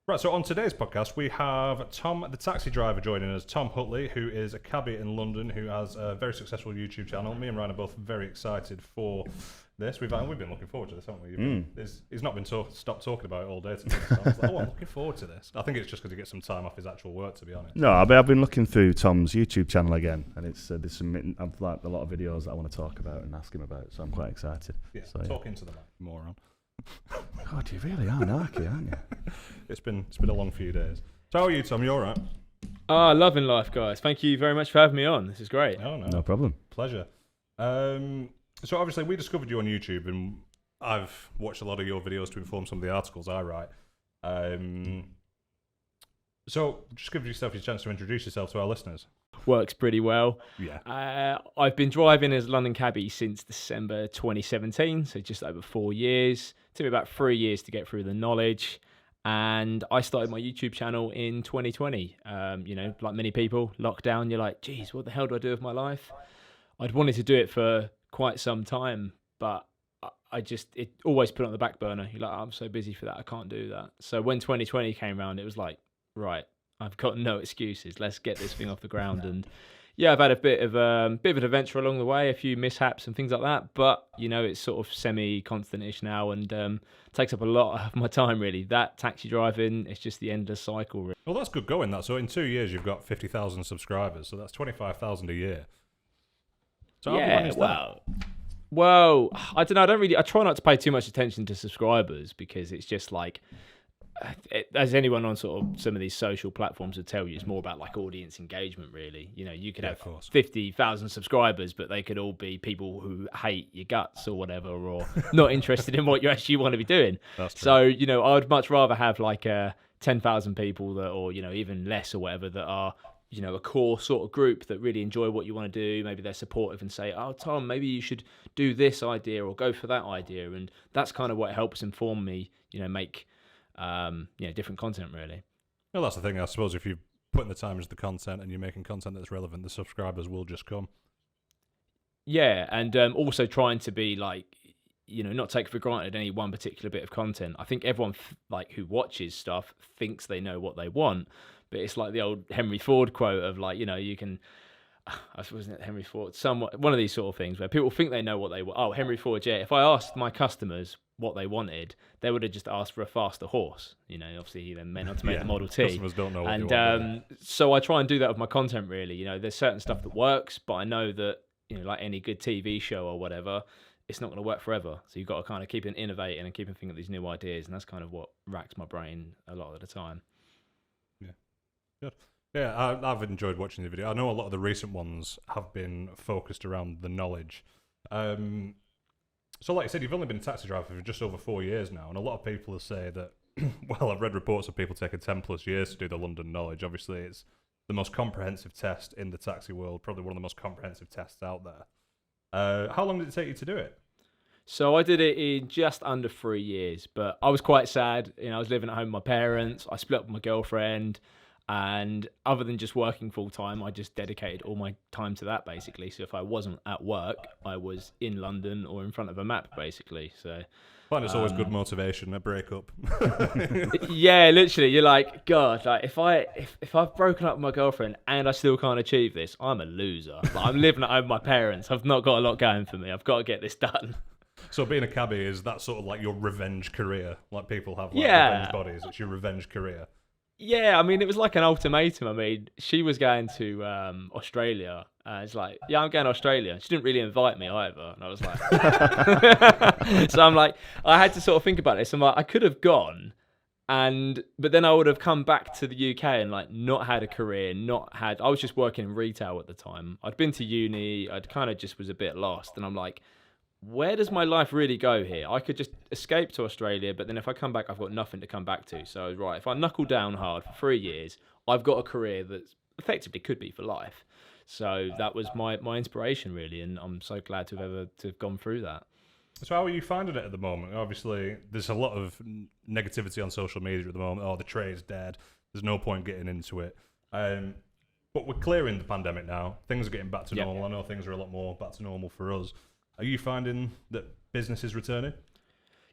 Right, so on today's podcast, we have Tom, the taxi driver, joining us. Tom Hutley, who is a cabbie in London, who has a very successful YouTube channel. Me and Ryan are both very excited for this. We've been looking forward to this, haven't we? He's not been stopped talking about it all day today. So I was like, I'm looking forward to this. I think it's just because he gets some time off his actual work, to be honest. No, I've been looking through Tom's YouTube channel again, and it's there's some I've like a lot of videos that I want to talk about and ask him about. So I'm quite excited. Yeah, so, talk into the mic, moron. God, you really are narky, aren't you? It's been a long few days. So how are you, Tom? You all right? Loving life, guys. Thank you very much for having me on. This is great. Oh, No problem. Pleasure. So obviously we discovered you on YouTube, and I've watched a lot of your videos to inform some of the articles I write. So just give yourself a chance to introduce yourself to our listeners. Works pretty well. Yeah. I've been driving as London cabbie since December 2017, so just over 4 years. It took me about 3 years to get through the knowledge. And I started my YouTube channel in 2020. Like many people, lockdown, you're like, geez, what the hell do I do with my life? I'd wanted to do it for quite some time, but it always put it on the back burner. You're like, I'm so busy for that, I can't do that. So when 2020 came around, it was like, right, I've got no excuses. Let's get this thing off the ground. And yeah, I've had a bit of an adventure along the way, a few mishaps and things like that. But it's sort of semi-constant-ish now, and takes up a lot of my time really. That taxi driving, it's just the endless cycle. Really. Well, that's good going. That so in 2 years you've got 50,000 subscribers, so that's 25,000 a year. So how have you managed that? Well, I don't know. I try not to pay too much attention to subscribers because it's just like, as anyone on sort of some of these social platforms would tell you, it's more about like audience engagement, really. You could have 50,000 subscribers, but they could all be people who hate your guts or whatever, or not interested in what you actually want to be doing. That's true. So, I would much rather have like 10,000 people that, or, even less or whatever, that are, a core sort of group that really enjoy what you want to do. Maybe they're supportive and say, oh, Tom, maybe you should do this idea or go for that idea. And that's kind of what helps inform me, make different content, really. Well, that's the thing. I suppose if you're putting the time into the content and you're making content that's relevant, the subscribers will just come. Yeah, and also trying to be like, not take for granted any one particular bit of content. I think everyone who watches stuff thinks they know what they want, but it's like the old Henry Ford quote of like, you can. I suppose wasn't it Henry Ford? One of these sort of things where people think they know what they want. Oh, Henry Ford, yeah. If I asked my customers what they wanted, they would have just asked for a faster horse. Obviously he then meant not to make the Model T. Customers don't know what they want. So I try and do that with my content, really. There's certain stuff that works, but I know that, like any good TV show or whatever, it's not going to work forever. So you've got to kind of keep innovating and keep thinking of these new ideas, and that's kind of what racks my brain a lot of the time. Yeah. Good. Yeah, I've enjoyed watching the video. I know a lot of the recent ones have been focused around the knowledge. So like you said, you've only been a taxi driver for just over 4 years now, and a lot of people say that, well, I've read reports of people taking 10 plus years to do the London knowledge. Obviously, it's the most comprehensive test in the taxi world, probably one of the most comprehensive tests out there. How long did it take you to do it? So I did it in just under 3 years, but I was quite sad. I was living at home with my parents. I split up with my girlfriend. And other than just working full time, I just dedicated all my time to that, basically. So if I wasn't at work, I was in London or in front of a map, basically. So I find it's always good motivation, a breakup. Yeah, literally, you're like, God, like if I've broken up with my girlfriend and I still can't achieve this, I'm a loser. Like, I'm living at home with my parents. I've not got a lot going for me. I've got to get this done. So being a cabbie, is that sort of like your revenge career? Like people have revenge bodies. It's your revenge career. Yeah, I mean, it was like an ultimatum. I mean, she was going to Australia. It's like, yeah, I'm going to Australia. She didn't really invite me either. And I was like... So I'm like, I had to sort of think about this. I'm like, I could have gone, but then I would have come back to the UK and like not had a career, I was just working in retail at the time. I'd been to uni. I'd kind of just was a bit lost. And I'm like, where does my life really go here? I could just escape to Australia, but then if I come back, I've got nothing to come back to. So, right, if I knuckle down hard for 3 years, I've got a career that effectively could be for life. So that was my inspiration, really, and I'm so glad to have gone through that. So how are you finding it at the moment? Obviously, there's a lot of negativity on social media at the moment. Oh, the trade's dead. There's no point getting into it. But we're clearing the pandemic now. Things are getting back to normal. I know things are a lot more back to normal for us. Are you finding that business is returning?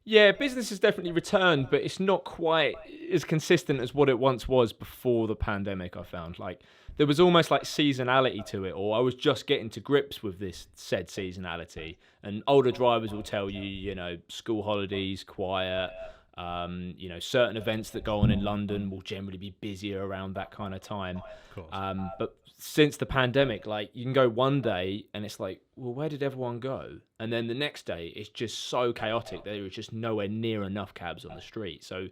Yeah, business has definitely returned, but it's not quite as consistent as what it once was before the pandemic, I found. Like, there was almost like seasonality to it, or I was just getting to grips with this said seasonality. And older drivers will tell you, school holidays, quiet, certain events that go on in London will generally be busier around that kind of time. Of course. But since the pandemic, like, you can go one day and it's like, well, where did everyone go? And then the next day, it's just so chaotic. There is just nowhere near enough cabs on the street. So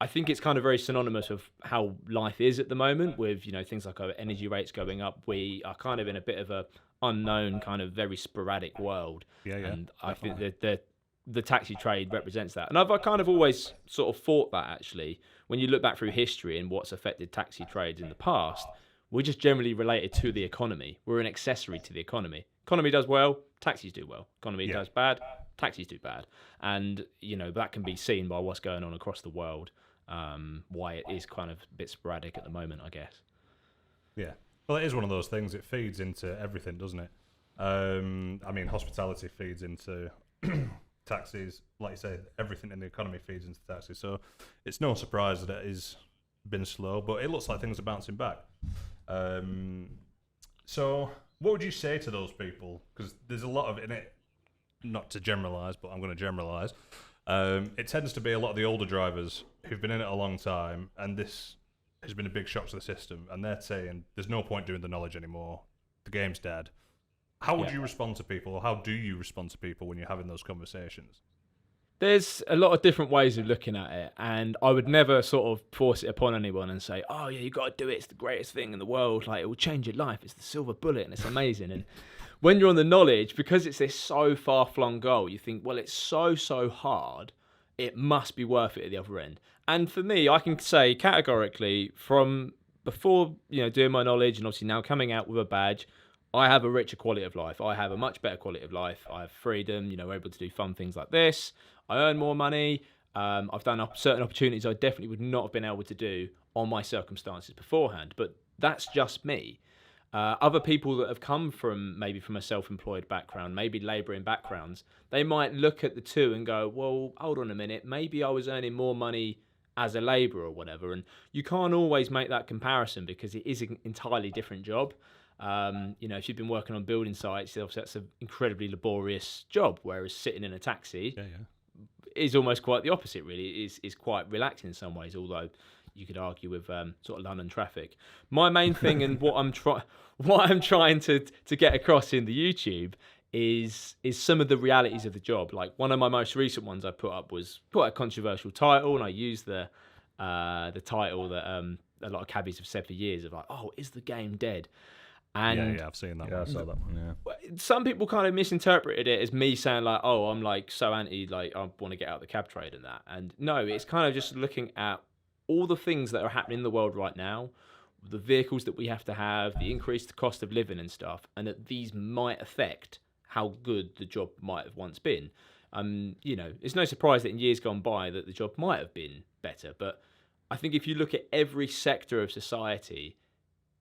I think it's kind of very synonymous with how life is at the moment, with, things like our energy rates going up. We are kind of in a bit of a unknown, kind of very sporadic world. Yeah, And definitely. I think that the taxi trade represents that. And I've kind of always sort of thought that, actually, when you look back through history and what's affected taxi trades in the past, we're just generally related to the economy. We're an accessory to the economy. Economy does well, taxis do well. Economy does bad, taxis do bad. And, that can be seen by what's going on across the world, why it is kind of a bit sporadic at the moment, I guess. Yeah. Well, it is one of those things. It feeds into everything, doesn't it? Hospitality feeds into taxis. Like you say, everything in the economy feeds into taxis. So it's no surprise that it has been slow, but it looks like things are bouncing back. So what would you say to those people? Because there's a lot of it in it, not to generalise, but I'm going to generalise. It tends to be a lot of the older drivers who've been in it a long time, and this has been a big shock to the system, and they're saying there's no point doing the knowledge anymore. The game's dead. How would you respond to people, or how do you respond to people when you're having those conversations? There's a lot of different ways of looking at it, and I would never sort of force it upon anyone and say, oh yeah, you got to do it, it's the greatest thing in the world, like, it will change your life, it's the silver bullet and it's amazing. And when you're on the knowledge, because it's this so far-flung goal, you think, well, it's so hard, it must be worth it at the other end. And for me, I can say categorically, from before doing my knowledge, and obviously now coming out with a badge, I have a richer quality of life. I have a much better quality of life. I have freedom, we're able to do fun things like this. I earn more money. I've done certain opportunities I definitely would not have been able to do on my circumstances beforehand. But that's just me. Other people that have come from a self-employed background, maybe labouring backgrounds, they might look at the two and go, well, hold on a minute, maybe I was earning more money as a labourer or whatever. And you can't always make that comparison because it is an entirely different job. If you've been working on building sites, that's an incredibly laborious job, whereas sitting in a taxi is almost quite the opposite, really. It is quite relaxing in some ways, although you could argue with sort of London traffic. My main thing and what I'm trying to get across in the YouTube is some of the realities of the job. Like, one of my most recent ones I put up was quite a controversial title, and I used the title that a lot of cabbies have said for years of like, oh, is the game dead? And I've seen that Yeah, one. I saw that one, yeah. some people kind of misinterpreted it as me saying like, oh, I'm like so anti, like I want to get out of the cab trade and that. And no, it's kind of just looking at all the things that are happening in the world right now, the vehicles that we have to have, the increased cost of living and stuff, and that these might affect how good the job might have once been. It's no surprise that in years gone by that the job might have been better. But I think if you look at every sector of society,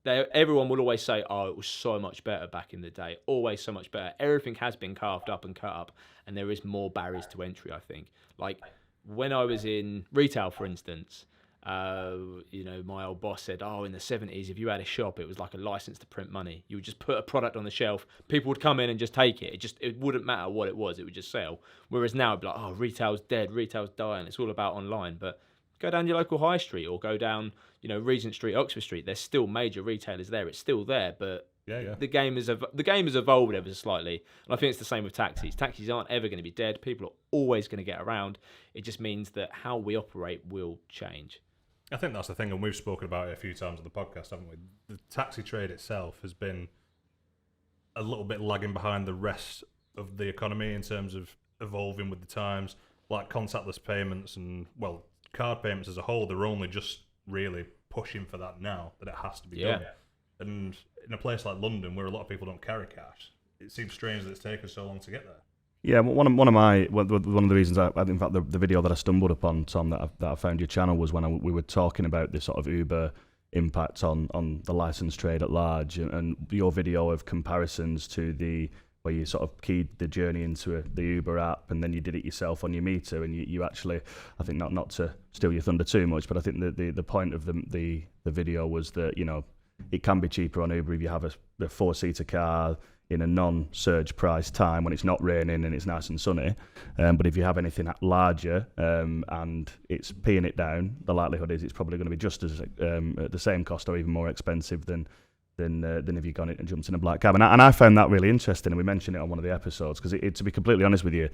everyone will always say, oh, it was so much better back in the day, always so much better. Everything has been carved up and cut up, and there is more barriers to entry, I think. Like, when I was in retail, for instance, my old boss said, oh, in the 70s, if you had a shop, it was like a license to print money. You would just put a product on the shelf, people would come in and just take it. It wouldn't matter what it was, it would just sell. Whereas now it'd be like, oh, retail's dead, retail's dying, it's all about online. But go down your local high street or go down, Regent Street, Oxford Street. There's still major retailers there. It's still there, but the game has evolved ever so slightly. And I think it's the same with taxis. Taxis aren't ever going to be dead. People are always going to get around. It just means that how we operate will change. I think that's the thing, and we've spoken about it a few times on the podcast, haven't we? The taxi trade itself has been a little bit lagging behind the rest of the economy in terms of evolving with the times, like contactless payments and, well, card payments as a whole. They're only just really pushing for that now, that it has to be done. And in a place like London, where a lot of people don't carry cash, it seems strange that it's taken so long to get there. Yeah, one of the reasons in fact the video that I stumbled upon, Tom, that I found your channel was when we were talking about the sort of Uber impact on the license trade at large, and your video of comparisons to the where you sort of keyed the journey into the Uber app, and then you did it yourself on your meter, and you actually, I think not to steal your thunder too much, but I think the point of the video was that, you know, it can be cheaper on Uber if you have a 4-seater car in a non-surge price time when it's not raining and it's nice and sunny. But if you have anything larger and it's peeing it down, the likelihood is it's probably going to be just as at the same cost or even more expensive than if you've gone it and jumped in a black cab. And I found that really interesting, and we mentioned it on one of the episodes, because to be completely honest with you,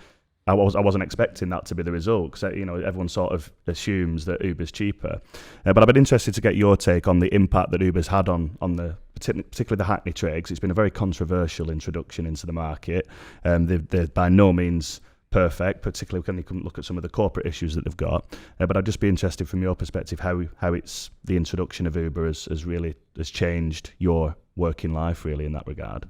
I wasn't expecting that to be the result, because, you know, everyone sort of assumes that Uber's cheaper. But I've been interested to get your take on the impact that Uber's had on the particularly the Hackney trade, because it's been a very controversial introduction into the market. They're by no means perfect, particularly when you can look at some of the corporate issues that they've got. But I'd just be interested from your perspective how it's the introduction of Uber has changed your working life really in that regard.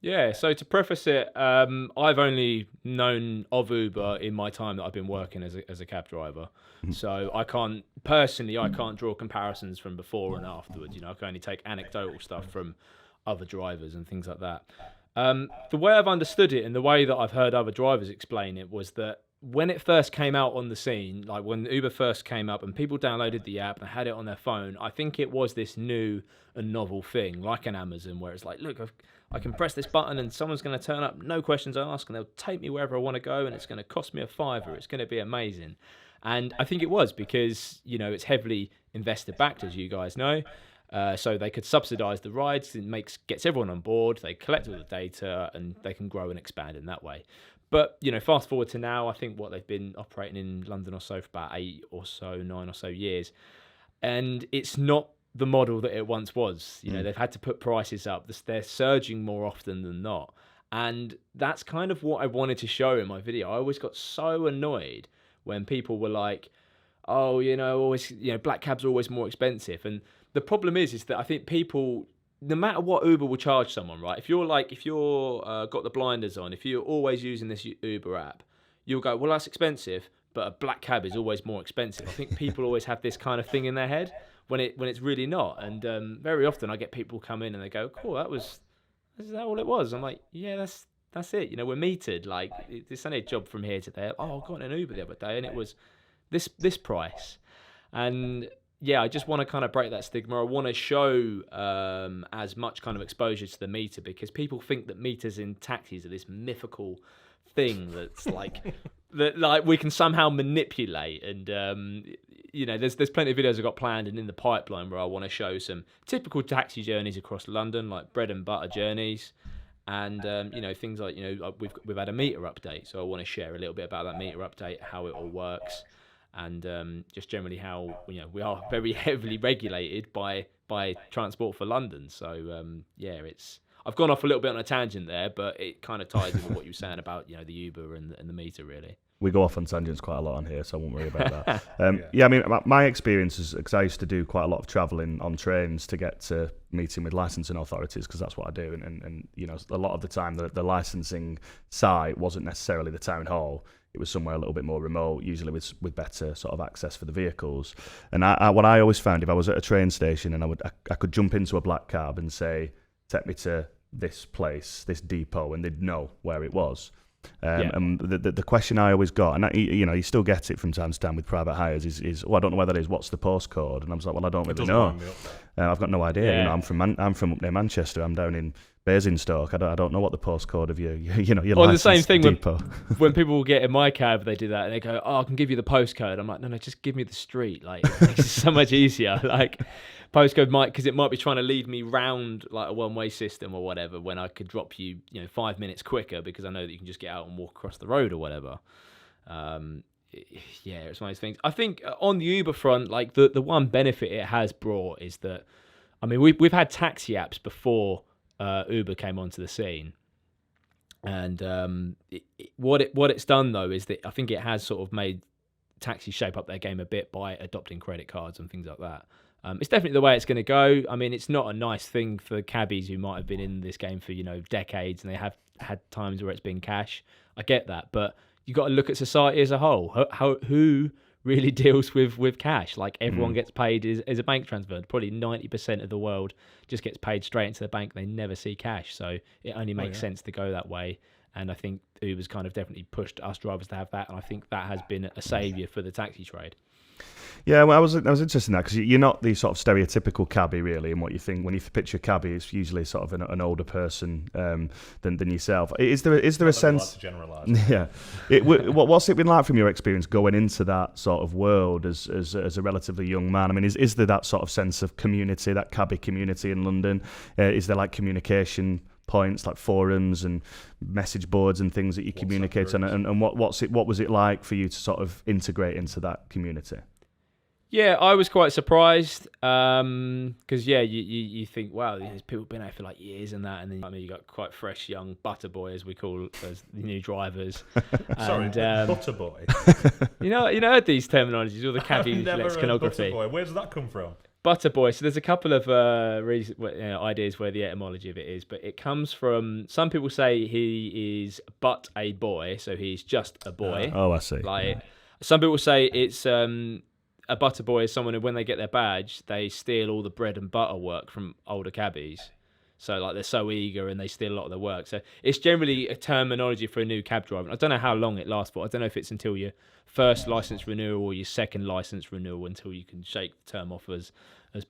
Yeah, so to preface it, I've only known of Uber in my time that I've been working as a cab driver. So I can't draw comparisons from before and afterwards. You know, I can only take anecdotal stuff from other drivers and things like that. The way I've understood it and the way that I've heard other drivers explain it was that when it first came out on the scene, like when Uber first came up and people downloaded the app and had it on their phone, I think it was this new and novel thing, like an Amazon, where it's like, look, I can press this button and someone's going to turn up, no questions asked, and they'll take me wherever I want to go, and it's going to cost me a $5. It's going to be amazing. And I think it was because, you know, it's heavily investor backed, as you guys know. So they could subsidize the rides. It gets everyone on board. They collect all the data and they can grow and expand in that way. But, you know, fast forward to now, I think they've been operating in London or so for about 9 or so years. And it's not the model that it once was. You know, they've had to put prices up. They're surging more often than not. And that's kind of what I wanted to show in my video. I always got so annoyed when people were like, oh, black cabs are always more expensive. And the problem is that I think people, no matter what Uber will charge someone, right? If you're got the blinders on, if you're always using this Uber app, you'll go, well, that's expensive, but a black cab is always more expensive. I think people always have this kind of thing in their head when it's really not. And very often I get people come in and they go, cool, is that all it was? I'm like, yeah, that's it. You know, we're metered. Like, it's only a job from here to there. Oh, I got an Uber the other day and it was this price. And yeah, I just want to kind of break that stigma. I want to show as much kind of exposure to the meter, because people think that meters in taxis are this mythical thing that's like that we can somehow manipulate. And there's plenty of videos I've got planned and in the pipeline where I want to show some typical taxi journeys across London, like bread and butter journeys, and things like, we've had a meter update, so I want to share a little bit about that meter update, how it all works. And just generally how we are very heavily regulated by Transport for London. So I've gone off a little bit on a tangent there, but it kind of ties in with what you were saying about the Uber and the meter really. We go off on tangents quite a lot on here, so I won't worry about that. I mean, my experience is, because I used to do quite a lot of travelling on trains to get to meeting with licensing authorities, because that's what I do. And a lot of the time the licensing site wasn't necessarily the town hall. It was somewhere a little bit more remote, usually with better sort of access for the vehicles. And what I always found, if I was at a train station and I could jump into a black cab and say, take me to this place, this depot, and they'd know where it was. And the question I always got, and you still get it from time to time with private hires, is I don't know where that is. What's the postcode? And I was like, well, I don't really know. I've got no idea. Yeah. I'm from up near Manchester. I'm down in Basingstoke. I don't know what the postcode of your Well, the same licensed thing depot. when people get in my cab, they do that and they go, oh, I can give you the postcode. I'm like, no, just give me the street. Like, it makes it so much easier. Like, postcode because it might be trying to lead me round like a one-way system or whatever, when I could drop you 5 minutes quicker, because I know that you can just get out and walk across the road or whatever. It's one of those things. I think on the Uber front, like the one benefit it has brought is that, I mean, we've had taxi apps before Uber came onto the scene, and what it's done though is that I think it has sort of made taxis shape up their game a bit by adopting credit cards and things like that. It's definitely the way it's going to go. I mean, it's not a nice thing for cabbies who might have been in this game for decades, and they have had times where it's been cash. I get that, but you got to look at society as a whole. Who really deals with cash. Like everyone gets paid as a bank transfer. Probably 90% of the world just gets paid straight into the bank. They never see cash. So it only makes sense to go that way. And I think Uber's kind of definitely pushed us drivers to have that. And I think that has been a saviour for the taxi trade. Yeah, well, I was interested in that because you're not the sort of stereotypical cabbie really, and what you think when you picture cabbie, it's usually sort of an older person than yourself. Is there a sense? To generalise. Yeah, what's it been like from your experience going into that sort of world as a relatively young man? I mean, is there that sort of sense of community, that cabbie community in London? Is there like communication points like forums and message boards and things that you communicate on, and what was it like for you to sort of integrate into that community? Yeah, I was quite surprised because you think, wow, these people have been out for like years and that, and then you got quite fresh young Butterboy, as we call as the new drivers. Sorry, and, Butterboy. you know these terminologies, all the cabbie lexicography. Butterboy. Where does that come from? Butterboy. So there's a couple of ideas where the etymology of it is, but it comes from, some people say he is but a boy, so he's just a boy. I see. Like some people say it's a butterboy is someone who, when they get their badge, they steal all the bread and butter work from older cabbies. So like they're so eager and they steal a lot of their work. So it's generally a terminology for a new cab driver. I don't know how long it lasts for. I don't know if it's until your first license renewal or your second license renewal until you can shake the term off as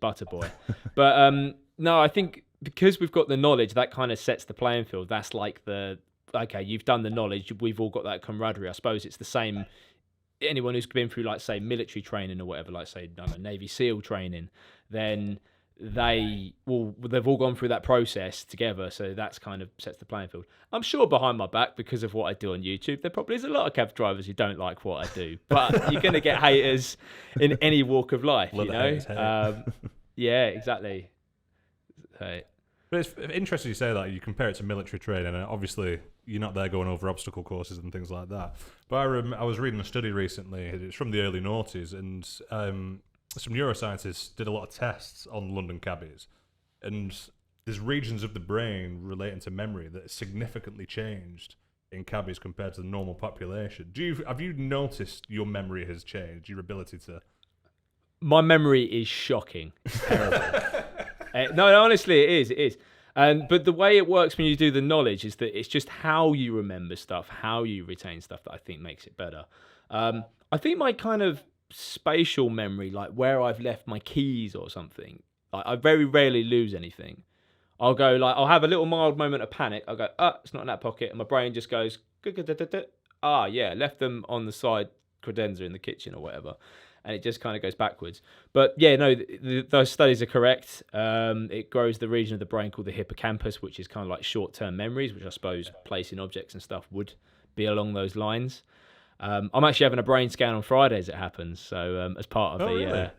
butterboy. But no, I think because we've got the knowledge, that kind of sets the playing field. That's like okay, you've done the knowledge. We've all got that camaraderie. I suppose it's the same. Anyone who's been through, like, say, military training or whatever, like, say, Navy SEAL training, then they've all gone through that process together. So that's kind of sets the playing field. I'm sure behind my back, because of what I do on YouTube, there probably is a lot of cab drivers who don't like what I do. But you're going to get haters in any walk of life, you know? Yeah, exactly. So, but it's interesting you say that. You compare it to military training, and obviously you're not there going over obstacle courses and things like that. But I was reading a study recently. It's from the early noughties, and some neuroscientists did a lot of tests on London cabbies, and there's regions of the brain relating to memory that significantly changed in cabbies compared to the normal population. Have you noticed your memory has changed, your ability to? My memory is shocking. Terrible. No, honestly, it is. But the way it works when you do the knowledge is that it's just how you remember stuff, how you retain stuff that I think makes it better. I think my kind of spatial memory, like where I've left my keys or something, I very rarely lose anything. I'll have a little mild moment of panic. I'll go, it's not in that pocket. And my brain just goes, yeah, left them on the side credenza in the kitchen or whatever. And it just kind of goes backwards. But yeah, no, those studies are correct. It grows the region of the brain called the hippocampus, which is kind of like short-term memories, which I suppose placing objects and stuff would be along those lines. I'm actually having a brain scan on Friday as it happens. So as part of the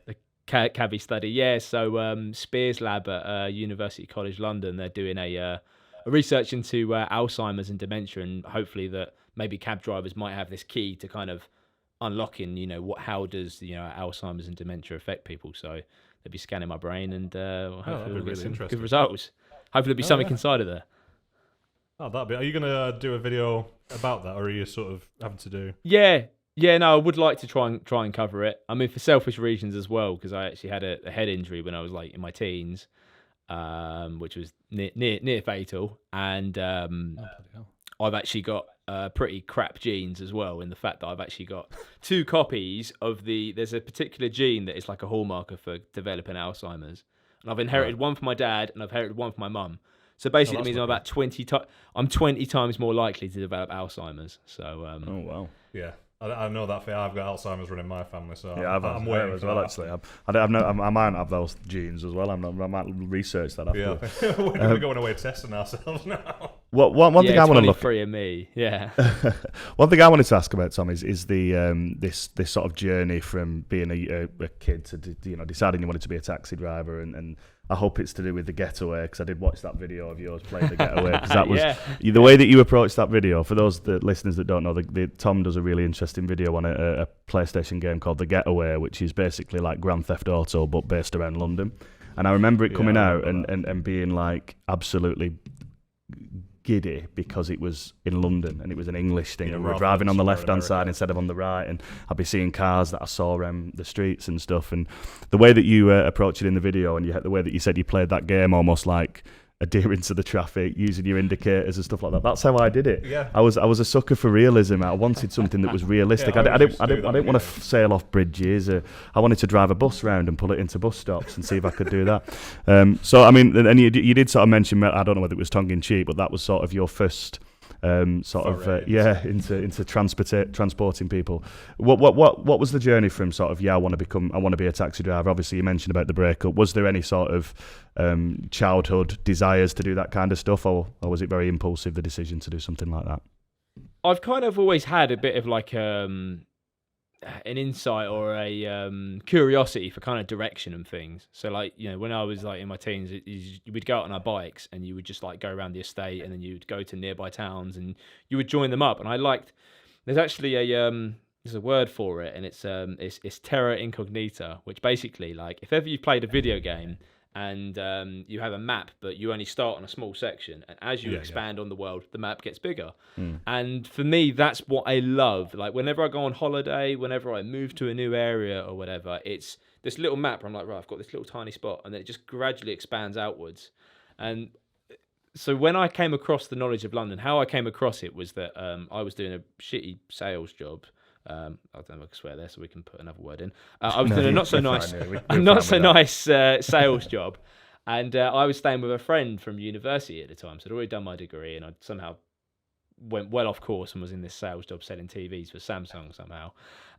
cabbie study. Yeah, so Spears Lab at University College London, they're doing a research into Alzheimer's and dementia, and hopefully that maybe cab drivers might have this key to kind of unlocking, how does Alzheimer's and dementia affect people. So they'll be scanning my brain, and hopefully we'll get some good results. Hopefully there'll be something inside of there. Are you gonna do a video about that, or are you sort of having to do? Yeah, no, I would like to try and cover it. I mean, for selfish reasons as well, because I actually had a head injury when I was like in my teens, which was near fatal, and I've actually got pretty crap genes as well, in the fact that I've actually got 2 copies of there's a particular gene that is like a hallmarker for developing Alzheimer's, and I've inherited one from my dad and I've inherited one from my mum. So basically, it means I'm about 20 times more likely to develop Alzheimer's. So oh wow, yeah. I know that I've got Alzheimer's running my family, so yeah, I'm waiting as well. Actually, I might have those genes as well. I might research that after. Yeah, we're going away testing ourselves now. One thing I want to look at. And me, yeah. One thing I wanted to ask about, Tom, is the this sort of journey from being a kid to deciding you wanted to be a taxi driver, and I hope it's to do with the Getaway, because I did watch that video of yours playing the Getaway, because that was the way that you approached that video. For those listeners that don't know, Tom does a really interesting video on a PlayStation game called The Getaway, which is basically like Grand Theft Auto but based around London. And I remember it coming out and being like absolutely giddy because it was in London and it was an English thing, and we were rather driving than on the somewhere in left-hand America. side instead of on the right, and I'd be seeing cars that I saw around the streets and stuff. And the way that you approached it in the video, and the way that you said you played that game almost like adhering to the traffic, using your indicators and stuff like that. That's how I did it. Yeah. I was a sucker for realism. I wanted something that was realistic. Yeah, I didn't want to yeah. sail off bridges. I wanted to drive a bus round and pull it into bus stops and see if I could do that. So I mean, and you did sort of mention, I don't know whether it was tongue in cheek, but that was sort of your first into transporting people. What was the journey from sort of I want to be a taxi driver? Obviously you mentioned about the breakup. Was there any sort of childhood desires to do that kind of stuff, or was it very impulsive, the decision to do something like that? I've kind of always had a bit of like an insight or a curiosity for kind of direction and things. So like, you know, when I was like in my teens, you would go out on our bikes and you would just like go around the estate, and then you'd go to nearby towns and you would join them up. And I liked, there's actually there's a word for it, and it's terra incognita, which basically, like, if ever you've played a video game and you have a map, but you only start on a small section, and as you expand on the world, the map gets bigger. And for me, that's what I love. Like, whenever I go on holiday, whenever I move to a new area or whatever, it's this little map where I'm like, right, I've got this little tiny spot, and then it just gradually expands outwards. And so when I came across the knowledge of London, how I came across it was that I was doing a shitty sales job. I don't know if I can swear there, so we can put another word in. I was doing a not so nice sales job, and I was staying with a friend from university at the time. So I'd already done my degree, and I somehow went well off course and was in this sales job selling TVs for Samsung somehow.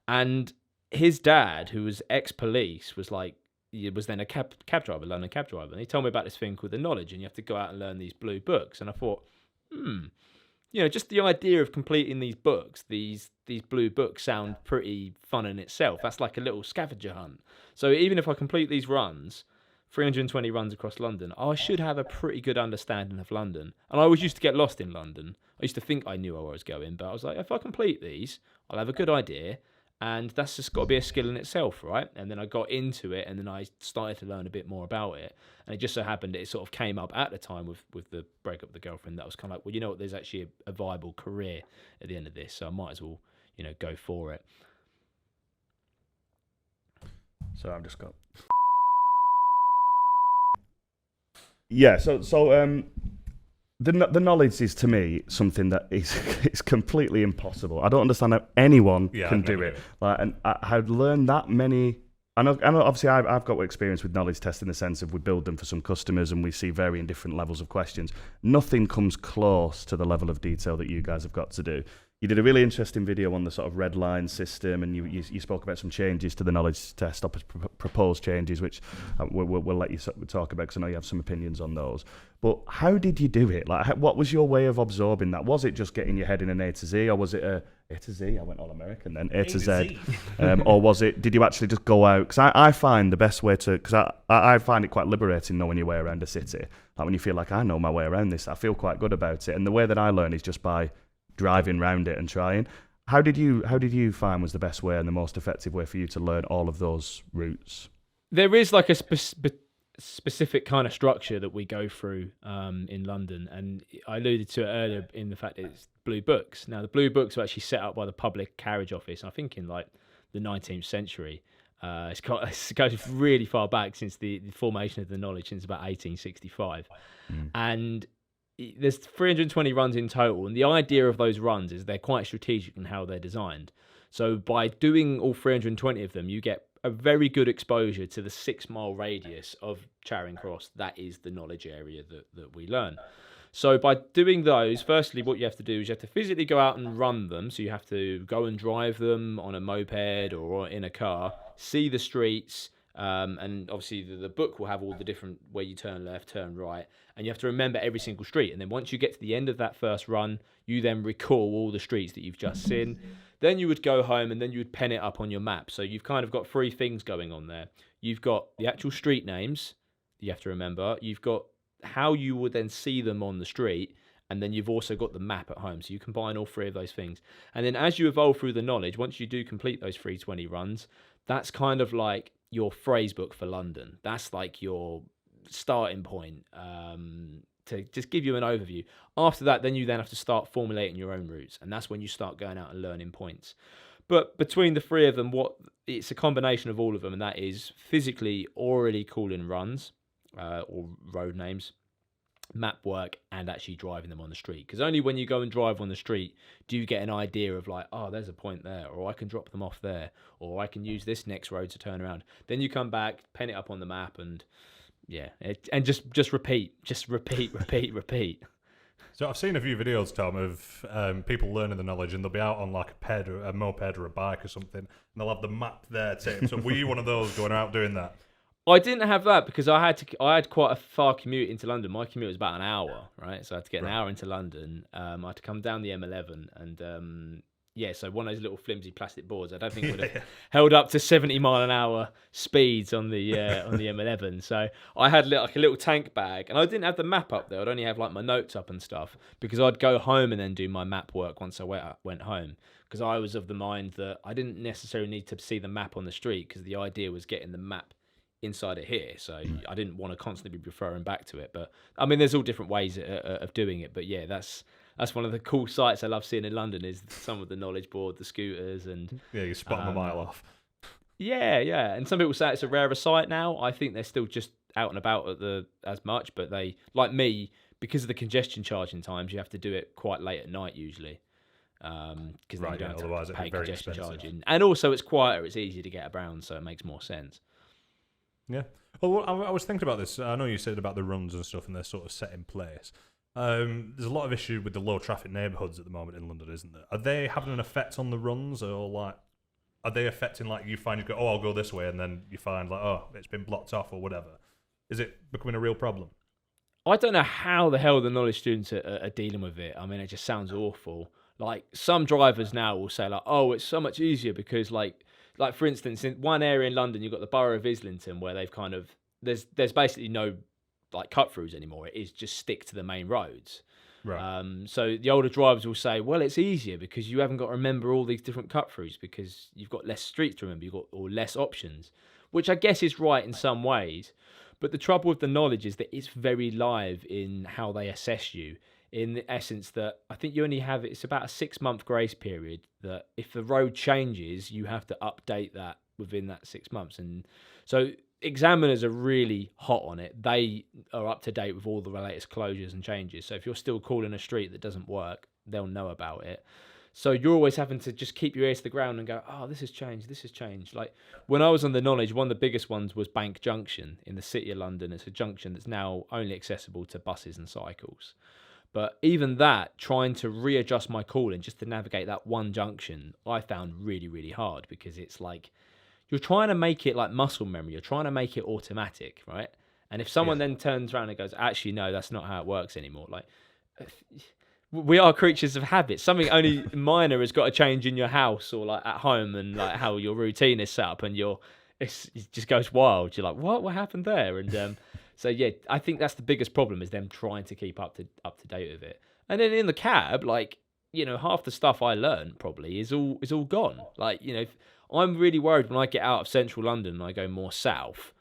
And his dad, who was ex-police, was then a cab driver, London cab driver, and he told me about this thing called the knowledge, and you have to go out and learn these blue books. And I thought, you know, just the idea of completing these books, these blue books sound pretty fun in itself. That's like a little scavenger hunt. So even if I complete these runs, 320 runs across London, I should have a pretty good understanding of London. And I always used to get lost in London. I used to think I knew where I was going, but I was like, if I complete these, I'll have a good idea. And that's just got to be a skill in itself, right? And then I got into it, and then I started to learn a bit more about it. And it just so happened that it sort of came up at the time with the breakup with the girlfriend. That was kind of like, well, you know what? There's actually a viable career at the end of this, so I might as well, you know, go for it. So I've just got. Yeah. So the knowledge is, to me, something that it's completely impossible. I don't understand how anyone can do it. Like, and I've learned that many. I know. Obviously, I've got experience with knowledge tests in the sense of we build them for some customers and we see varying different levels of questions. Nothing comes close to the level of detail that you guys have got to do. You did a really interesting video on the sort of red line system, and you spoke about some changes to the knowledge test, proposed changes, which we'll let you talk about, because I know you have some opinions on those. But how did you do it? Like, what was your way of absorbing that? Was it just getting your head in an A to Z, or was it a to Z? I went all American then, A to Z. Or was it, did you actually just go out? Because I find the best way to, because I find it quite liberating knowing your way around a city. Like, when you feel like, I know my way around this, I feel quite good about it. And the way that I learn is just by driving around it and trying. How did you find was the best way and the most effective way for you to learn all of those routes? There is like a specific kind of structure that we go through in London, and I alluded to it earlier in the fact that it's blue books. Now, the blue books were actually set up by the Public Carriage Office, I think in like the 19th century. It goes really far back, since the formation of the knowledge, since about 1865. And there's 320 runs in total, and the idea of those runs is they're quite strategic in how they're designed. So by doing all 320 of them, you get a very good exposure to the 6-mile radius of Charing Cross. That is the knowledge area that we learn. So by doing those, firstly, what you have to do is you have to physically go out and run them. So you have to go and drive them on a moped or in a car, see the streets, and obviously the book will have all the different where you turn left, turn right, and you have to remember every single street. And then once you get to the end of that first run, you then recall all the streets that you've just seen. Then you would go home, and then you would pen it up on your map. So you've kind of got 3 things going on there. You've got the actual street names that you have to remember. You've got how you would then see them on the street, and then you've also got the map at home. So you combine all 3 of those things. And then as you evolve through the knowledge, once you do complete those 320 runs, that's kind of like your phrase book for London. That's like your starting point to just give you an overview. After that, then you then have to start formulating your own routes, and that's when you start going out and learning points. But between the three of them, it's a combination of all of them, and that is physically already calling runs or road names, map work, and actually driving them on the street. Because only when you go and drive on the street do you get an idea of like, oh, there's a point there, or I can drop them off there, or I can use this next road to turn around. Then you come back, pen it up on the map, and and just repeat. So I've seen a few videos, Tom, of people learning the knowledge, and they'll be out on like a moped or a bike or something, and they'll have the map there too. So were you one of those going out doing that? I didn't have that because I had quite a far commute into London. My commute was about an hour, right? So I had to get an hour into London. I had to come down the M11, and so one of those little flimsy plastic boards, I don't think would have held up to 70-mile-an-hour speeds on the M11. So I had like a little tank bag, and I didn't have the map up there. I'd only have like my notes up and stuff because I'd go home and then do my map work once I went home. Because I was of the mind that I didn't necessarily need to see the map on the street, because the idea was getting the map inside of here, so I didn't want to constantly be referring back to it. But I mean, there's all different ways of doing it, but yeah, that's one of the cool sights I love seeing in London, is some of the knowledge board, the scooters, and you spot them a mile off. Yeah, and some people say it's a rarer sight now. I think they're still just out and about as much, but they, like me, because of the congestion charging times, you have to do it quite late at night usually, because then you don't have to pay congestion charging, and also it's quieter, it's easier to get around, so it makes more sense. Yeah. Well, I was thinking about this. I know you said about the runs and stuff, and they're sort of set in place. There's a lot of issue with the low traffic neighbourhoods at the moment in London, isn't there? Are they having an effect on the runs, or like, are they affecting, like, you find you go, oh, I'll go this way, and then you find like, oh, it's been blocked off or whatever? Is it becoming a real problem? I don't know how the hell the knowledge students are dealing with it. I mean, it just sounds awful. Like, some drivers now will say like, oh, it's so much easier because like for instance, in one area in London, you've got the borough of Islington, where they've kind of, there's basically no like cut throughs anymore. It is just stick to the main roads. Right. So the older drivers will say, well, it's easier because you haven't got to remember all these different cut throughs, because you've got less streets to remember, or less options, which I guess is right in some ways. But the trouble with the knowledge is that it's very live in how they assess you. In the essence that I think you only have, it's about a 6-month grace period, that if the road changes, you have to update that within that 6 months. And so examiners are really hot on it. They are up to date with all the latest closures and changes. So if you're still calling a street that doesn't work, they'll know about it. So you're always having to just keep your ears to the ground and go, oh, this has changed. Like when I was on the knowledge, one of the biggest ones was Bank Junction in the city of London. It's a junction that's now only accessible to buses and cycles. But even that, trying to readjust my calling just to navigate that one junction, I found really, really hard, because it's like you're trying to make it like muscle memory. You're trying to make it automatic, right? And if someone then turns around and goes, actually, no, that's not how it works anymore. Like, we are creatures of habit. Something only minor has got to change in your house or like at home, and like how your routine is set up, and it just goes wild. You're like, what happened there? And so yeah, I think that's the biggest problem, is them trying to keep up to date with it. And then in the cab, like, you know, half the stuff I learned probably is all gone. Like, you know, I'm really worried when I get out of central London and I go more south,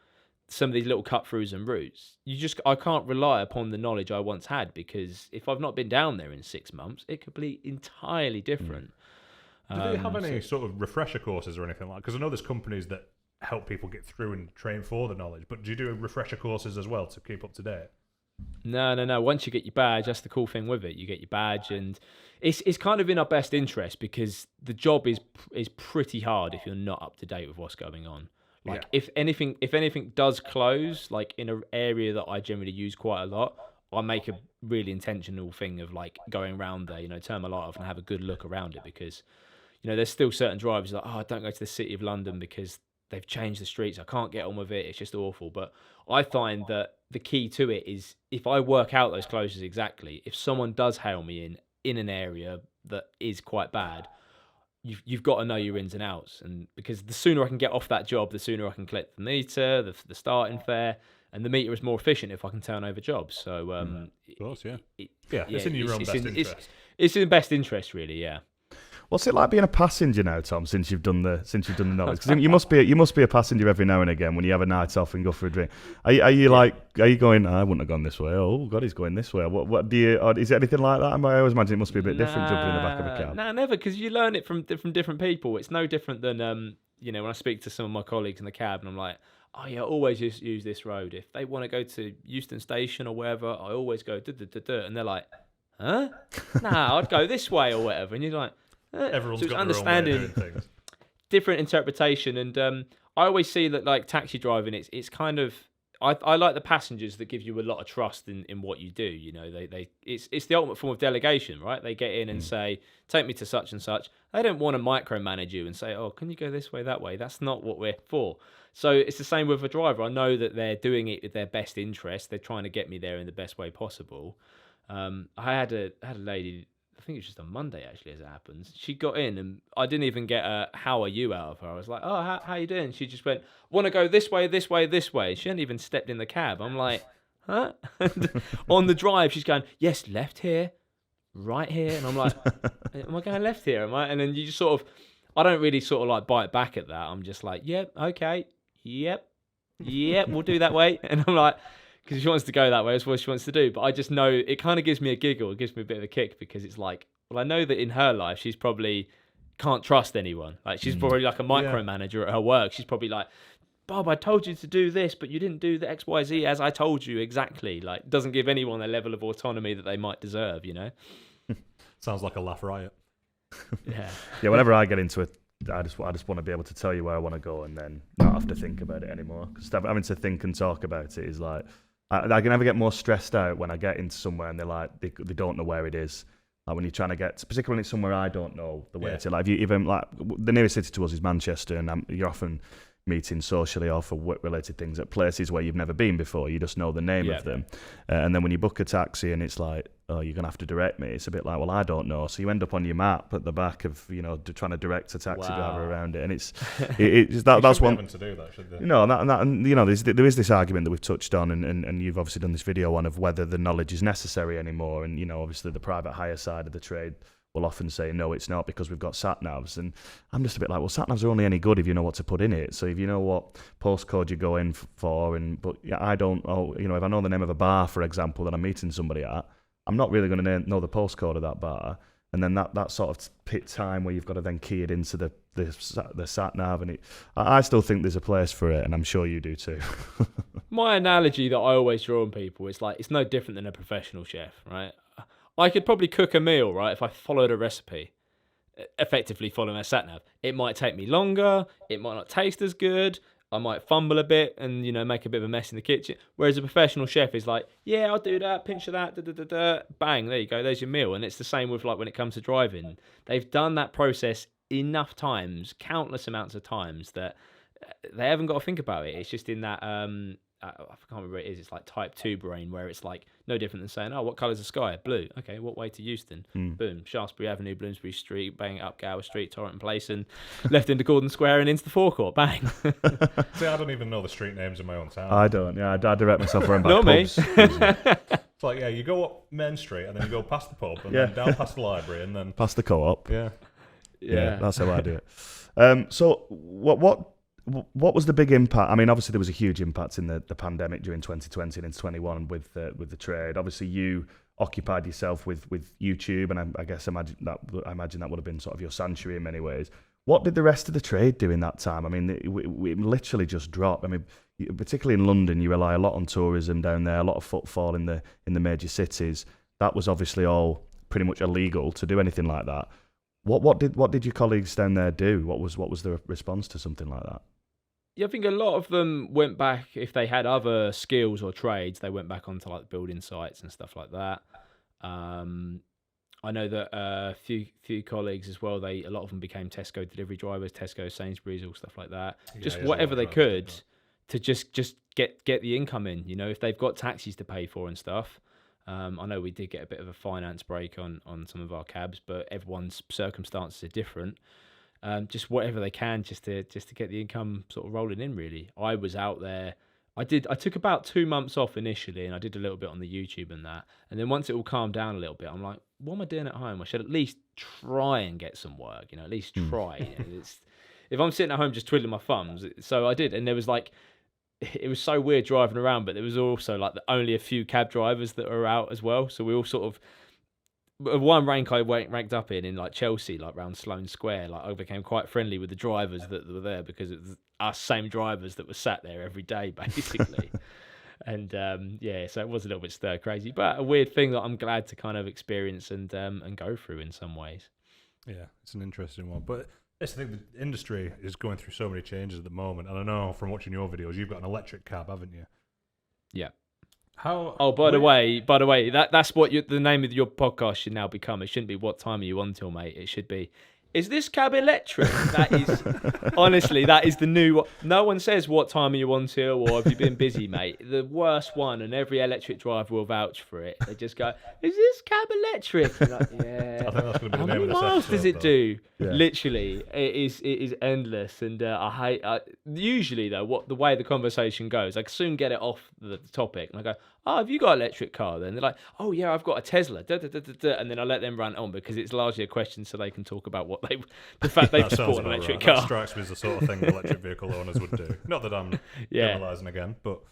some of these little cut throughs and routes, I can't rely upon the knowledge I once had, because if I've not been down there in 6 months, it could be entirely different. Do they have any sort of refresher courses or anything like that? Because I know there's companies that help people get through and train for the knowledge, but do you do refresher courses as well to keep up to date? No. Once you get your badge, that's the cool thing with it. You get your badge, and it's kind of in our best interest, because the job is pretty hard if you're not up to date with what's going on. Like if anything does close, like in an area that I generally use quite a lot, I make a really intentional thing of like going around there, you know, turn my light off and have a good look around it, because, you know, there's still certain drivers like, oh, don't go to the city of London because they've changed the streets. I can't get on with it. It's just awful. But I find that the key to it is, if I work out those closures exactly, if someone does hail me in an area that is quite bad, you've got to know your ins and outs. And because the sooner I can get off that job, the sooner I can collect the meter, the starting fare, and the meter is more efficient if I can turn over jobs. So, of course, it's in your own best interest. It's in best interest, really, yeah. What's it like being a passenger now, Tom? Since you've done the knowledge, because you must be a passenger every now and again when you have a night off and go for a drink. Are you going? I wouldn't have gone this way. Oh God, he's going this way. What do you? Or is it anything like that? I always imagine it must be a bit different jumping in the back of a cab. No, never, because you learn it from different people. It's no different than when I speak to some of my colleagues in the cab, and I'm like, oh yeah, always use this road. If they want to go to Euston Station or wherever, I always go and they're like, huh? Nah, I'd go this way or whatever. And you're like, everyone's so got understanding their own way of doing things. Different interpretation. And I always see that like taxi driving, it's kind of, I like the passengers that give you a lot of trust in what you do. You know, it's the ultimate form of delegation, right? They get in and say, take me to such and such. They don't want to micromanage you and say, oh, can you go this way, that way? That's not what we're for. So it's the same with a driver. I know that they're doing it with their best interest. They're trying to get me there in the best way possible. I had a lady, I think it was just on Monday actually, as it happens. She got in and I didn't even get a "how are you" out of her. I was like, "Oh, how you doing?" She just went, "Want to go this way, this way, this way." She hadn't even stepped in the cab. I'm like, "Huh?" On the drive, she's going, "Yes, left here, right here," and I'm like, "Am I going left here? Am I?" And then you just sort of, I don't really sort of like bite back at that. I'm just like, "Yep, okay, yep, we'll do that way," and I'm like. Because she wants to go that way, that's what she wants to do. But I just know it kind of gives me a giggle. It gives me a bit of a kick because it's like, well, I know that in her life, she's probably can't trust anyone. Like she's probably like a micromanager at her work. She's probably like, Bob, I told you to do this, but you didn't do the X, Y, Z as I told you exactly. Like doesn't give anyone a level of autonomy that they might deserve, you know? Sounds like a laugh riot. Yeah. Yeah, whenever I get into it, I just want to be able to tell you where I want to go and then not have to think about it anymore. Because having to think and talk about it is like, I can never get more stressed out when I get into somewhere and they're like, they don't know where it is. Like when you're trying to get, particularly when it's somewhere I don't know the way to. Like if you even like the nearest city to us is Manchester, and you're often meeting socially or for work-related things at places where you've never been before. You just know the name of them. And then when you book a taxi and it's like, oh, you're going to have to direct me. It's a bit like, well, I don't know. So you end up on your map at the back of, trying to direct a taxi driver around it. And it's that's one. To do that, should they? There is this argument that we've touched on, and you've obviously done this video on of whether the knowledge is necessary anymore. And, obviously the private hire side of the trade will often say, no, it's not because we've got sat-navs. And I'm just a bit like, well, sat-navs are only any good if you know what to put in it. So if you know what postcode you go in for, but I don't, if I know the name of a bar, for example, that I'm meeting somebody at, I'm not really going to know the postcode of that bar. And then that sort of pit time where you've got to then key it into the sat-nav. And I still think there's a place for it, and I'm sure you do too. My analogy that I always draw on people is like, it's no different than a professional chef, right? I could probably cook a meal, right, if I followed a recipe, effectively following a sat-nav. It might take me longer, it might not taste as good, I might fumble a bit and, make a bit of a mess in the kitchen. Whereas a professional chef is like, yeah, I'll do that, pinch of that, bang, there you go, there's your meal. And it's the same with like when it comes to driving. They've done that process enough times, countless amounts of times, that they haven't got to think about it. It's just in that... I can't remember what it is. It's like type 2 brain where it's like no different than saying, oh, what colour's the sky? Blue. Okay, what way to Euston? Boom. Shaftesbury Avenue, Bloomsbury Street, bang up Gower Street, Torrington Place, and left into Gordon Square and into the forecourt. Bang. See, I don't even know the street names in my own town. I don't. Yeah, I direct myself around by Not pubs. me. It's like, you go up Main Street and then you go past the pub and then down past the library and then... Past the co-op. Yeah, that's how I do it. So what was the big impact? I mean, obviously there was a huge impact in the pandemic during 2020 and into 21 with the trade. Obviously, you occupied yourself with YouTube, and I imagine that would have been sort of your sanctuary in many ways. What did the rest of the trade do in that time? I mean, we literally just dropped. I mean, particularly in London, you rely a lot on tourism down there, a lot of footfall in the major cities. That was obviously all pretty much illegal to do anything like that. What did your colleagues down there do? What was the response to something like that? Yeah, I think a lot of them went back, if they had other skills or trades, they went back onto like building sites and stuff like that. I know that a few colleagues as well, a lot of them became Tesco delivery drivers, Tesco, Sainsbury's, all stuff like that. Just whatever they could to just get the income in, if they've got taxis to pay for and stuff. I know we did get a bit of a finance break on some of our cabs, but everyone's circumstances are different. Just whatever they can, just to get the income sort of rolling in. Really, I was out there. I took about 2 months off initially, and I did a little bit on the YouTube and that. And then once it all calmed down a little bit, I'm like, what am I doing at home? I should at least try and get some work, at least try. If I'm sitting at home just twiddling my thumbs, so I did, and there was like, it was so weird driving around, but there was also like only a few cab drivers that were out as well. So we all sort of, one rank I ranked up in like Chelsea, like around Sloane Square, like I became quite friendly with the drivers that were there because it was us same drivers that were sat there every day, basically. And so it was a little bit stir crazy, but a weird thing that I'm glad to kind of experience and go through in some ways. Yeah, it's an interesting one. But I think the industry is going through so many changes at the moment. And I know from watching your videos, you've got an electric cab, haven't you? Yeah. How? Oh, by the way, that's what the name of your podcast should now become. It shouldn't be "What time are you on till, mate?" It should be, "Is this cab electric?" That is, honestly, that is the new. No one says "What time are you on till?" or "Have you been busy, mate?" The worst one, and every electric driver will vouch for it. They just go, "Is this cab electric?" You're like, yeah. I think that's going to be How the name many of this miles episode, does it though. do? Yeah. Literally, it is endless, and I hate. Usually, though, the way the conversation goes, I soon get it off the topic, and I go, "Oh, have you got an electric car?" Then they're like, "Oh yeah, I've got a Tesla." And then I let them rant on because it's largely a question so they can talk about what the fact they've That just sounds bought an about electric right. That car. strikes me as the sort of thing electric vehicle owners would do. Not that I'm generalising again, but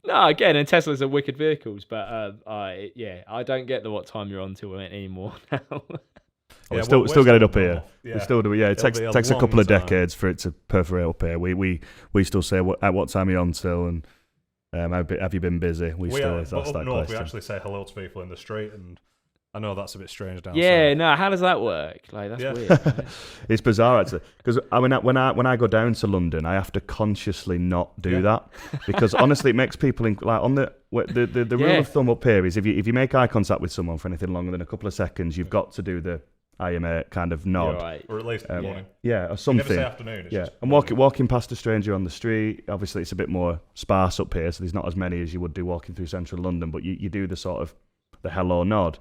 No, again, and Teslas are wicked vehicles, but I don't get the what time you're on to anymore now. We yeah, still we're get it still up here. north. Yeah. We still do it. Yeah, it It'll be takes a long couple of time. decades for it to perforate up here. We still say at what time are you on till, and have you been busy? We still but ask that up north, we question. actually say hello to people in the street, and I know that's a bit strange down Yeah, south. no, how does that work? Like, that's Yeah. weird. Right? It's bizarre actually, because when I go down to London, I have to consciously not do that because honestly, it makes people like on the rule of thumb up here is if you make eye contact with someone for anything longer than a couple of seconds, you've got to do the "I am a" kind of nod. You're right. Or at least in the morning. Yeah, or You something. never say afternoon. It's Yeah, just and walking past a stranger on the street, obviously it's a bit more sparse up here, so there's not as many as you would do walking through central London, but you do the sort of the hello nod.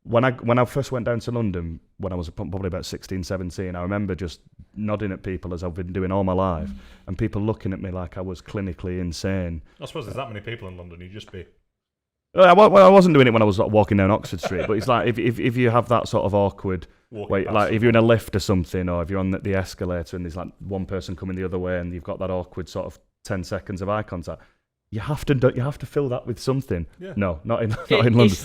When I first went down to London, when I was probably about 16, 17, I remember just nodding at people as I've been doing all my life, and people looking at me like I was clinically insane. I suppose there's that many people in London. You'd just be. I wasn't doing it when I was walking down Oxford Street, but it's like if you have that sort of awkward wait, like if you're in a lift or something, or if you're on the escalator and there's like one person coming the other way and you've got that awkward sort of 10 seconds of eye contact, you have to fill that with something. Yeah. No, not in London.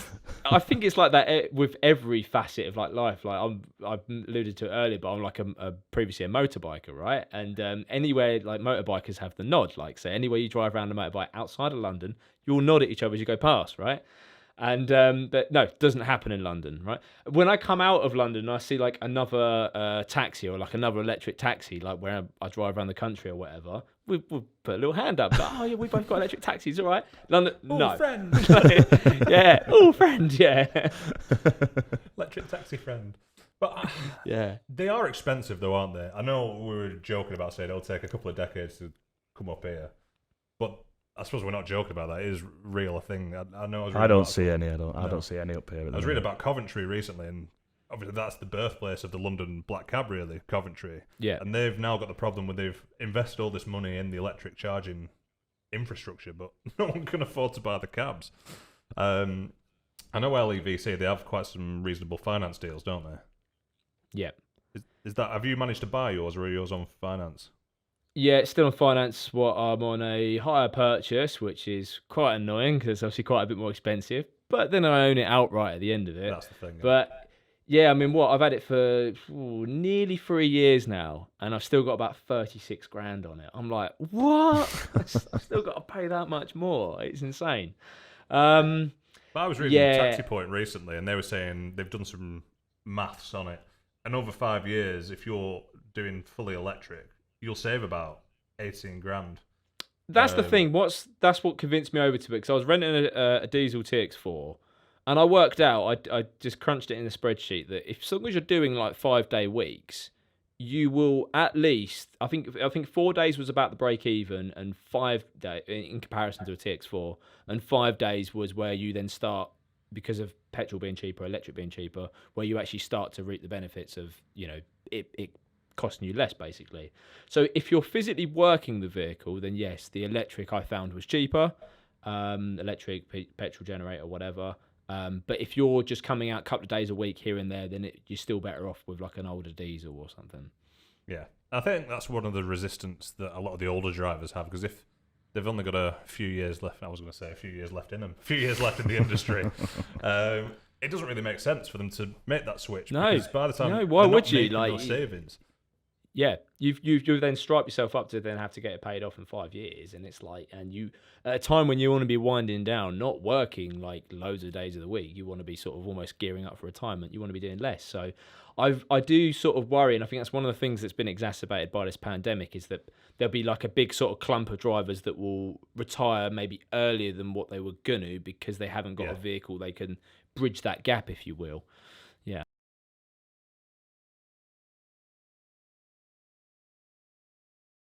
I think it's like that with every facet of like life. Like I've alluded to it earlier, but I'm like previously a motorbiker, right? And anywhere like motorbikers have the nod. Like say anywhere you drive around a motorbike outside of London, you'll nod at each other as you go past, right? And but no, it doesn't happen in London, right? When I come out of London and I see like another taxi or like another electric taxi, like where I drive around the country or whatever, we'll put a little hand up. Like, oh yeah, we both got electric taxis, all right? London, no. Friend. Yeah, oh friend, yeah. Electric taxi friend. But Yeah. they are expensive though, aren't they? I know we were joking about saying it'll take a couple of decades to come up here, but I suppose we're not joking about that. It is real a thing. I know. I don't see any. I don't see any up here. I was reading about Coventry recently, and obviously that's the birthplace of the London Black Cab, really, Coventry. Yeah. And they've now got the problem where they've invested all this money in the electric charging infrastructure, but no one can afford to buy the cabs. I know LEVC, they have quite some reasonable finance deals, don't they? Yeah. Is that? Have you managed to buy yours, or are yours on finance? Yeah, it's still on finance. I'm on a hire purchase, which is quite annoying because it's obviously quite a bit more expensive. But then I own it outright at the end of it. That's the thing. But yeah, I mean, I've had it for nearly 3 years now, and I've still got about 36 grand on it. I'm like, what? I've still got to pay that much more. It's insane. But I was reading Taxi Point recently, and they were saying they've done some maths on it. And over 5 years, if you're doing fully electric, you'll save about 18 grand. That's the thing. That's what convinced me over to it, because I was renting a diesel TX4, and I worked out. I just crunched it in a spreadsheet that if as long as you're doing like 5-day weeks, you will at least. I think 4 days was about the break even, and 5 days in comparison to a TX4, and 5 days was where you then start, because of petrol being cheaper, electric being cheaper, where you actually start to reap the benefits of it costing you less, basically. So if you're physically working the vehicle, then yes, the electric I found was cheaper, electric petrol generator, whatever. But if you're just coming out a couple of days a week here and there, then you're still better off with like an older diesel or something. Yeah, I think that's one of the resistance that a lot of the older drivers have, because if they've only got a few years left, I was going to say a few years left in them, a few years left in the industry, it doesn't really make sense for them to make that switch. No, because by the time no, why they're would not you? making Like, those savings. Yeah, you then stripe yourself up to then have to get it paid off in 5 years, and it's like, and you at a time when you want to be winding down, not working like loads of days of the week, you want to be sort of almost gearing up for retirement. You want to be doing less. So, I do sort of worry, and I think that's one of the things that's been exacerbated by this pandemic is that there'll be like a big sort of clump of drivers that will retire maybe earlier than what they were gonna because they haven't got a vehicle they can bridge that gap, if you will. Yeah.